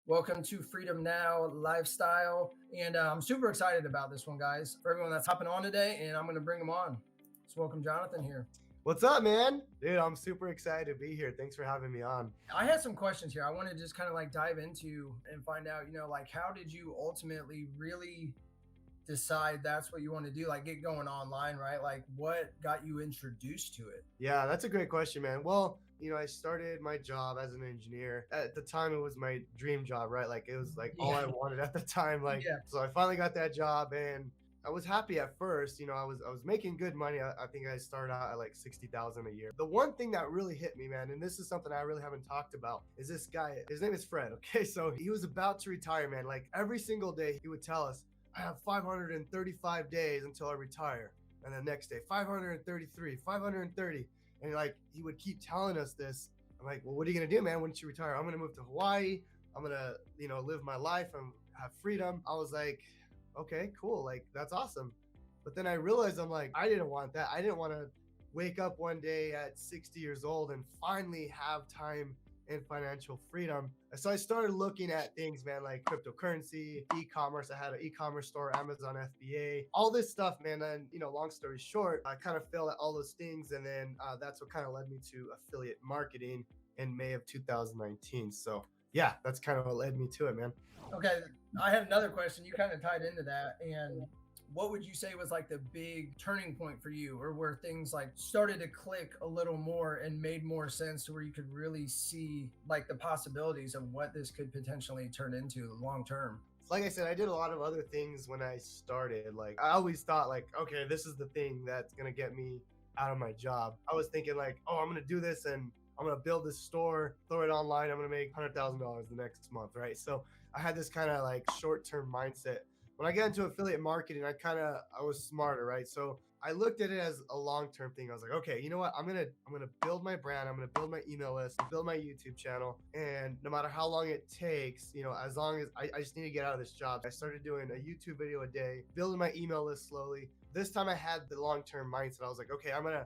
Welcome to Freedom Now Lifestyle. And I'm super excited about this one, guys. For everyone that's hopping on today, and I'm going to bring them on. So, welcome, Jonathan, here. What's up, man? Dude, I'm super excited to be here. Thanks for having me on. I had some questions here. I want to just kind of like dive into and find out, like how did you ultimately really decide that's what you want to do? Like get going online, right? Like what got you introduced to it? Yeah, that's a great question, man. Well, I started my job as an engineer. At the time, it was my dream job, right? Like it was like all I Yeah. wanted at the time. Yeah. So I finally got that job and I was happy at first. I was making good money. I think I started out at like 60,000 a year. The one thing that really hit me, man, and this is something I really haven't talked about, is this guy. His name is Fred. Okay, so he was about to retire, man. Like every single day, he would tell us, "I have 535 days until I retire," and the next day, 533, 530, and like he would keep telling us this. I'm like, well, what are you gonna do, man? Once you retire, I'm gonna move to Hawaii. I'm gonna, live my life and have freedom. I was like, okay, cool. Like, that's awesome. But then I realized I'm like, I didn't want that. I didn't want to wake up one day at 60 years old and finally have time and financial freedom. So I started looking at things, man, like cryptocurrency, e-commerce. I had an e-commerce store, Amazon FBA, all this stuff, man. And, long story short, I kind of failed at all those things. And then that's what kind of led me to affiliate marketing in May of 2019. So yeah, that's kind of what led me to it, man. Okay. I had another question. You kind of tied into that. And what would you say was like the big turning point for you, or where things like started to click a little more and made more sense to where you could really see like the possibilities of what this could potentially turn into long term? Like I said, I did a lot of other things when I started. Like I always thought like, okay, this is the thing that's going to get me out of my job. I was thinking like, oh, I'm going to do this and I'm going to build this store, throw it online. I'm going to make $100,000 the next month. Right. So I had this kind of like short-term mindset. When I got into affiliate marketing, I was smarter, right? So I looked at it as a long-term thing. I was like, okay, you know what? I'm gonna build my brand. I'm gonna build my email list, build my YouTube channel, and no matter how long it takes, as long as I just need to get out of this job. I started doing a YouTube video a day, building my email list slowly. This time I had the long-term mindset. I was like, okay, I'm gonna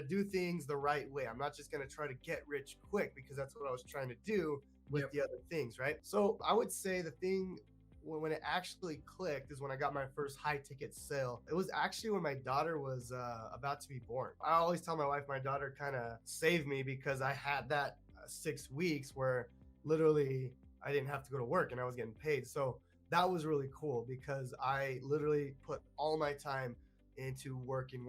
do things the right way. I'm not just gonna try to get rich quick, because that's what I was trying to do with the other things, right? So I would say the thing when it actually clicked is when I got my first high ticket sale. It was actually when my daughter was about to be born. I always tell my wife my daughter kind of saved me, because I had that 6 weeks where literally I didn't have to go to work and I was getting paid. So that was really cool, because I literally put all my time into working.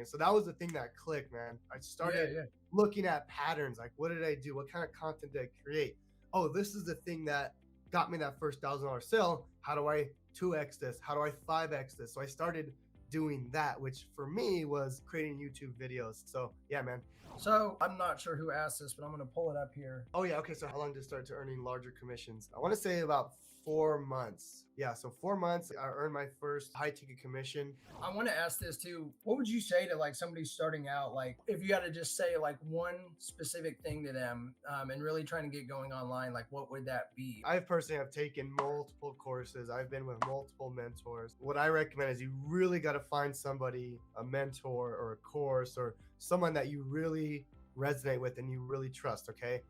So that was the thing that clicked, man. I started looking at patterns. Like, what did I do? What kind of content did I create? Oh, this is the thing that got me that first $1,000 sale. How do I 2x this? How do I 5x this? So I started doing that, which for me was creating YouTube videos. So yeah, man. So I'm not sure who asked this, but I'm going to pull it up here. Oh yeah. Okay. So how long did I start to earning larger commissions? I want to say about 4 months. Yeah. So 4 months, I earned my first high ticket commission. I want to ask this too. What would you say to like somebody starting out? Like if you had to just say like one specific thing to them and really trying to get going online, like what would that be? I personally have taken multiple courses. I've been with multiple mentors. What I recommend is you really got to find somebody, a mentor or a course, or someone that you really resonate with and you really trust, okay?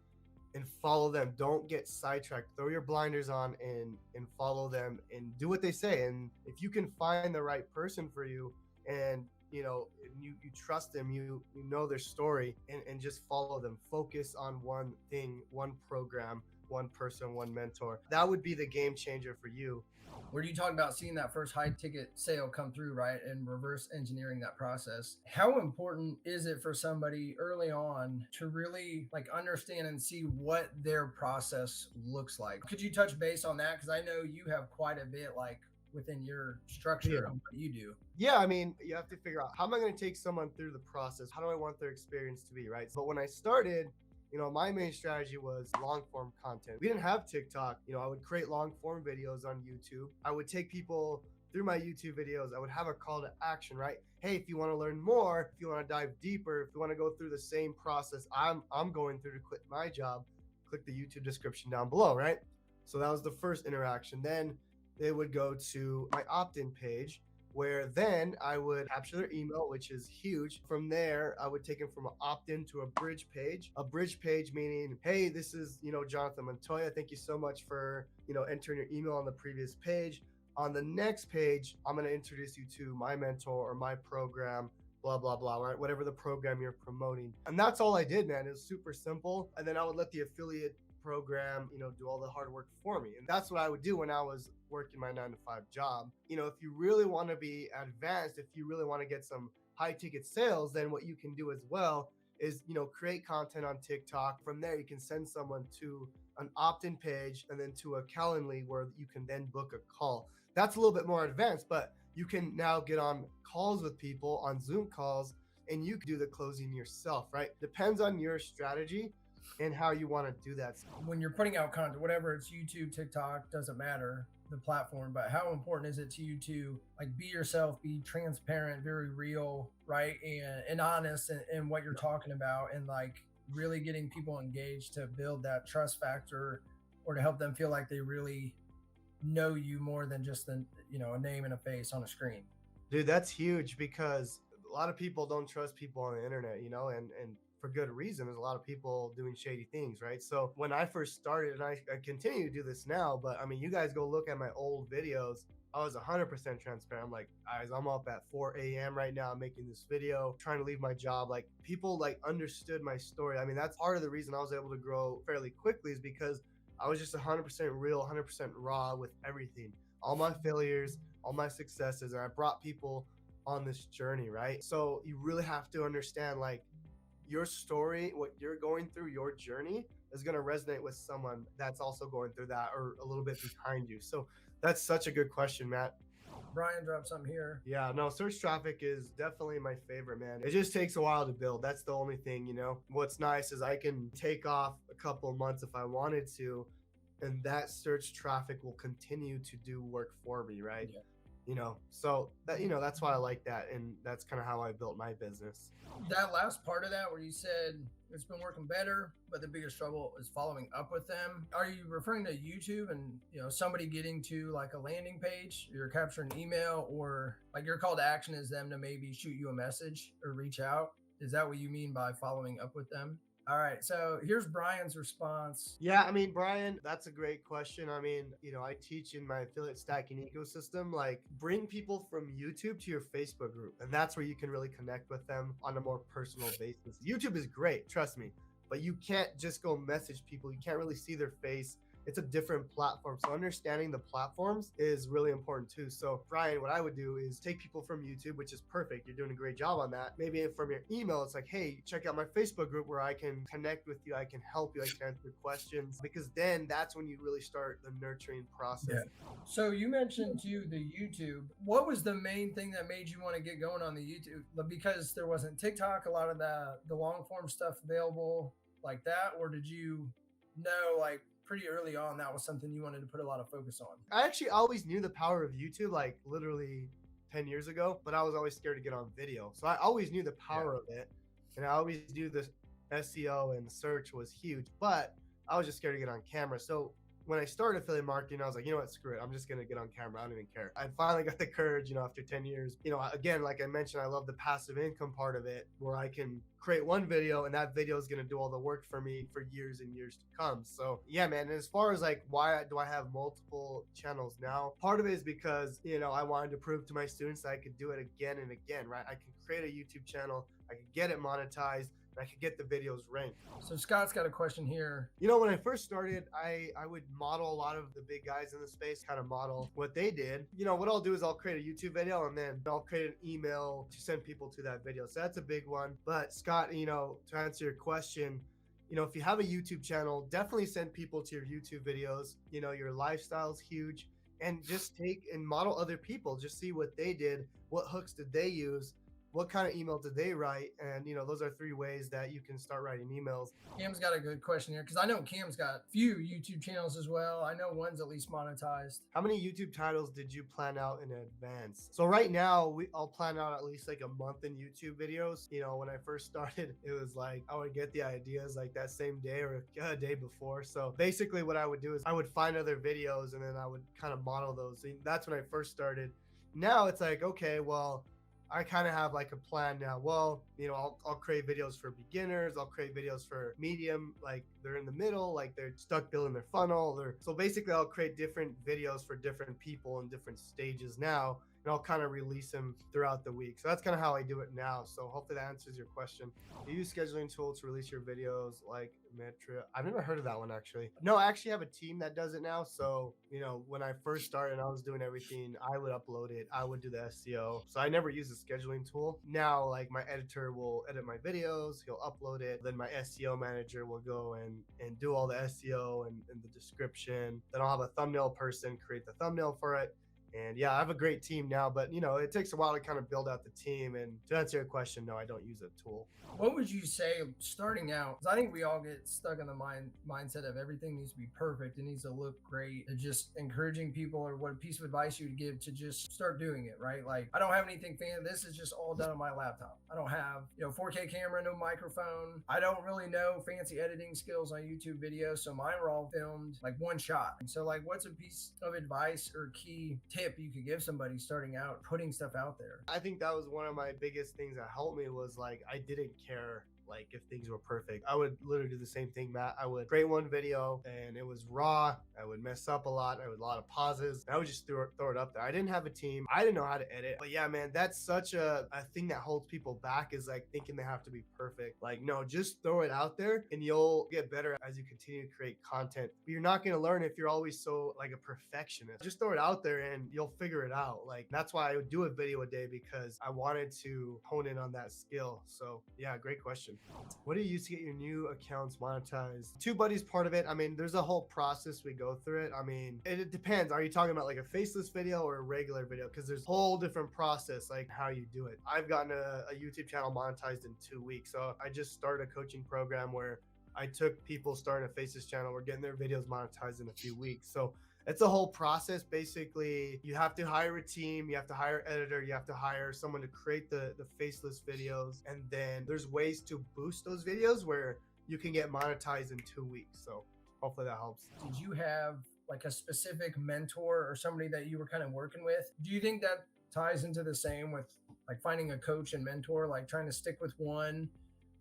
And follow them. Don't get sidetracked. Throw your blinders on and follow them and do what they say. And if you can find the right person for you, and you trust them, you know their story, and just follow them. Focus on one thing, one program, one person, one mentor. That would be the game changer for you. Where you talk about seeing that first high ticket sale come through, right? And reverse engineering that process. How important is it for somebody early on to really like understand and see what their process looks like? Could you touch base on that? Because I know you have quite a bit like within your structure of what you do. Yeah, I mean, you have to figure out, how am I going to take someone through the process? How do I want their experience to be, right? But when I started, my main strategy was long form content. We didn't have TikTok. I would create long form videos on YouTube. I would take people through my YouTube videos. I would have a call to action, right? Hey, if you want to learn more, if you want to dive deeper, if you want to go through the same process I'm going through to quit my job, click the YouTube description down below, right? So that was the first interaction. Then they would go to my opt-in page, where then I would capture their email, which is huge. From there, I would take them from an opt-in to a bridge page. A bridge page meaning, hey, this is, Jonathan Montoya. Thank you so much for, entering your email on the previous page. On the next page, I'm going to introduce you to my mentor or my program, blah, blah, blah, right? Whatever the program you're promoting. And that's all I did, man. It was super simple. And then I would let the affiliate program, do all the hard work for me. And that's what I would do when I was working my 9-to-5 job. If you really want to be advanced, if you really want to get some high ticket sales, then what you can do as well is, create content on TikTok. From there, you can send someone to an opt-in page and then to a Calendly where you can then book a call. That's a little bit more advanced, but you can now get on calls with people on Zoom calls and you can do the closing yourself, right? Depends on your strategy and how you want to do that. When you're putting out content, whatever it's YouTube, TikTok, doesn't matter the platform, but how important is it to you to like be yourself, be transparent, very real, right? And honest in what you're talking about, and like really getting people engaged to build that trust factor or to help them feel like they really know you more than just a name and a face on a screen. Dude, that's huge because a lot of people don't trust people on the internet, and for good reason. There's a lot of people doing shady things, right? So when I first started, and I continue to do this now, but I mean, you guys go look at my old videos. I was 100% transparent. I'm like, guys, I'm up at 4 a.m. right now making this video, trying to leave my job. Like people like understood my story. I mean, that's part of the reason I was able to grow fairly quickly is because I was just 100% real, 100% raw with everything, all my failures, all my successes, and I brought people on this journey, right? So you really have to understand like your story, what you're going through, your journey is going to resonate with someone that's also going through that or a little bit behind you. So that's such a good question, Matt. Brian dropped something here. Yeah, no, search traffic is definitely my favorite, man. It just takes a while to build. That's the only thing, What's nice is I can take off a couple of months if I wanted to, and that search traffic will continue to do work for me, right? Yeah. So that, that's why I like that. And that's kind of how I built my business. That last part of that where you said it's been working better, but the biggest trouble is following up with them. Are you referring to YouTube and, somebody getting to like a landing page, you're capturing email, or like your call to action is them to maybe shoot you a message or reach out? Is that what you mean by following up with them? All right. So here's Brian's response. Yeah, I mean, Brian, that's a great question. I mean, I teach in my affiliate stacking ecosystem, like bring people from YouTube to your Facebook group. And that's where you can really connect with them on a more personal basis. YouTube is great, trust me, but you can't just go message people. You can't really see their face. It's a different platform. So understanding the platforms is really important too. So Brian, what I would do is take people from YouTube, which is perfect. You're doing a great job on that. Maybe from your email, it's like, hey, check out my Facebook group where I can connect with you. I can help you. I can answer questions, because then that's when you really start the nurturing process. Yeah. So you mentioned too the YouTube. What was the main thing that made you want to get going on the YouTube? Because there wasn't TikTok, a lot of the long form stuff available like that, or did you know like pretty early on that was something you wanted to put a lot of focus on? I actually always knew the power of YouTube, like literally 10 years ago, but I was always scared to get on video. So I always knew the power of it. And I always knew the SEO and search was huge, but I was just scared to get on camera. So when I started affiliate marketing, I was like, you know what, screw it. I'm just going to get on camera. I don't even care. I finally got the courage, after 10 years. Again, like I mentioned, I love the passive income part of it, where I can create one video and that video is going to do all the work for me for years and years to come. So yeah, man. And as far as like, why do I have multiple channels now? Part of it is because, I wanted to prove to my students that I could do it again and again, right? I can create a YouTube channel. I can get it monetized. I could get the videos ranked. So Scott's got a question here. When I first started, I would model a lot of the big guys in the space, kind of model what they did. What I'll do is I'll create a YouTube video and then I'll create an email to send people to that video. So that's a big one. But Scott, to answer your question, if you have a YouTube channel, definitely send people to your YouTube videos. Your lifestyle's huge, and just take and model other people. Just see what they did. What hooks did they use? What kind of email did they write? And, those are 3 ways that you can start writing emails. Cam's got a good question here, because I know Cam's got a few YouTube channels as well. I know one's at least monetized. How many YouTube titles did you plan out in advance? So right now, I'll plan out at least like a month in YouTube videos. When I first started, it was like I would get the ideas like that same day or a day before. So basically what I would do is I would find other videos and then I would kind of model those. And that's when I first started. Now it's like, okay, well, I kind of have like a plan now. Well, I'll create videos for beginners. I'll create videos for medium, like they're in the middle, like they're stuck building their funnel. So basically, I'll create different videos for different people in different stages now, and I'll kind of release them throughout the week. So that's kind of how I do it now. So hopefully that answers your question. Do you use scheduling tools to release your videos like Metro? I've never heard of that one actually. No, I actually have a team that does it now. So, when I first started and I was doing everything, I would upload it, I would do the SEO. So I never use a scheduling tool. Now, like my editor will edit my videos, he'll upload it. Then my SEO manager will go and do all the SEO and the description. Then I'll have a thumbnail person create the thumbnail for it. And yeah, I have a great team now, but it takes a while to kind of build out the team. And to answer your question, no, I don't use a tool. What would you say starting out? 'Cause I think we all get stuck in the mindset of everything needs to be perfect. It needs to look great. And just encouraging people, or what piece of advice you would give to just start doing it, right? Like, I don't have anything fancy. This is just all done on my laptop. I don't have, 4K camera, no microphone. I don't really know fancy editing skills on YouTube videos. So mine were all filmed like one shot. And so like, what's a piece of advice or key tip you could give somebody starting out, putting stuff out there? I think that was one of my biggest things that helped me was like I didn't care like if things were perfect. I would literally do the same thing, Matt. I would create one video and it was raw. I would mess up a lot. I would a lot of pauses. I would just throw it up there. I didn't have a team. I didn't know how to edit. But yeah, man, that's such a thing that holds people back, is like thinking they have to be perfect. Like, no, just throw it out there and you'll get better as you continue to create content. But you're not going to learn if you're always so like a perfectionist. Just throw it out there and you'll figure it out. Like, that's why I would do a video a day, because I wanted to hone in on that skill. So yeah, great question. What do you use to get your new accounts monetized? TubeBuddy's part of it. I mean, there's a whole process we go through it. I mean, it depends. Are you talking about like a faceless video or a regular video? Because there's a whole different process, like how you do it. I've gotten a YouTube channel monetized in 2 weeks. So I just started a coaching program where I took people starting a faceless channel. We're getting their videos monetized in a few weeks. So it's a whole process. Basically, you have to hire a team, you have to hire an editor, you have to hire someone to create the faceless videos. And then there's ways to boost those videos where you can get monetized in 2 weeks. So hopefully that helps. Did you have like a specific mentor or somebody that you were kind of working with? Do you think that ties into the same with like finding a coach and mentor, like trying to stick with one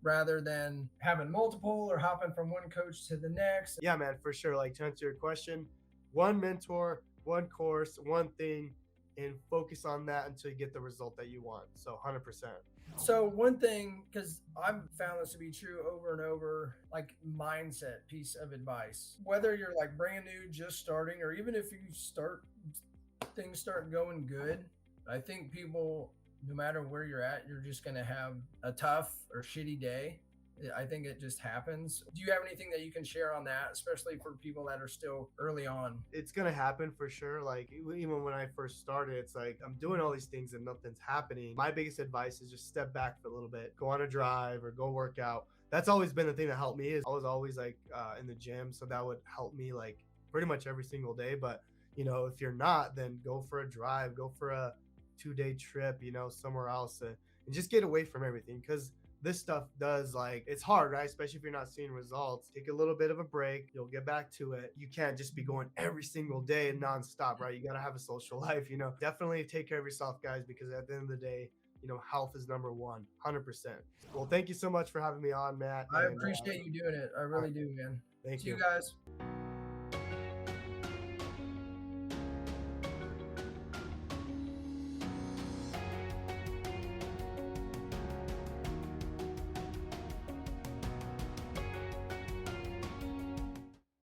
rather than having multiple, or hopping from one coach to the next? Yeah, man, for sure. Like, to answer your question, one mentor, one course, one thing, and focus on that until you get the result that you want. So 100%. So one thing, because I've found this to be true over and over, like mindset piece of advice, whether you're like brand new, just starting, or even if you things start going good, I think people, no matter where you're at, you're just going to have a tough or shitty day. I think it just happens. Do you have anything that you can share on that, especially for people that are still early on? It's going to happen for sure. Like, even when I first started, it's like I'm doing all these things and nothing's happening. My biggest advice is just step back for a little bit, go on a drive or go work out. That's always been the thing that helped me. Is I was always like in the gym. So that would help me like pretty much every single day. But, if you're not, then go for a drive, go for a 2-day trip, somewhere else, and just get away from everything. Because this stuff does, like, it's hard, right? Especially if you're not seeing results. Take a little bit of a break, you'll get back to it. You can't just be going every single day and nonstop, right? You got to have a social life. Definitely take care of yourself, guys, because at the end of the day, health is number one, 100%. Well, thank you so much for having me on, Matt. I appreciate you doing it. I really do, man. Thank See you you guys.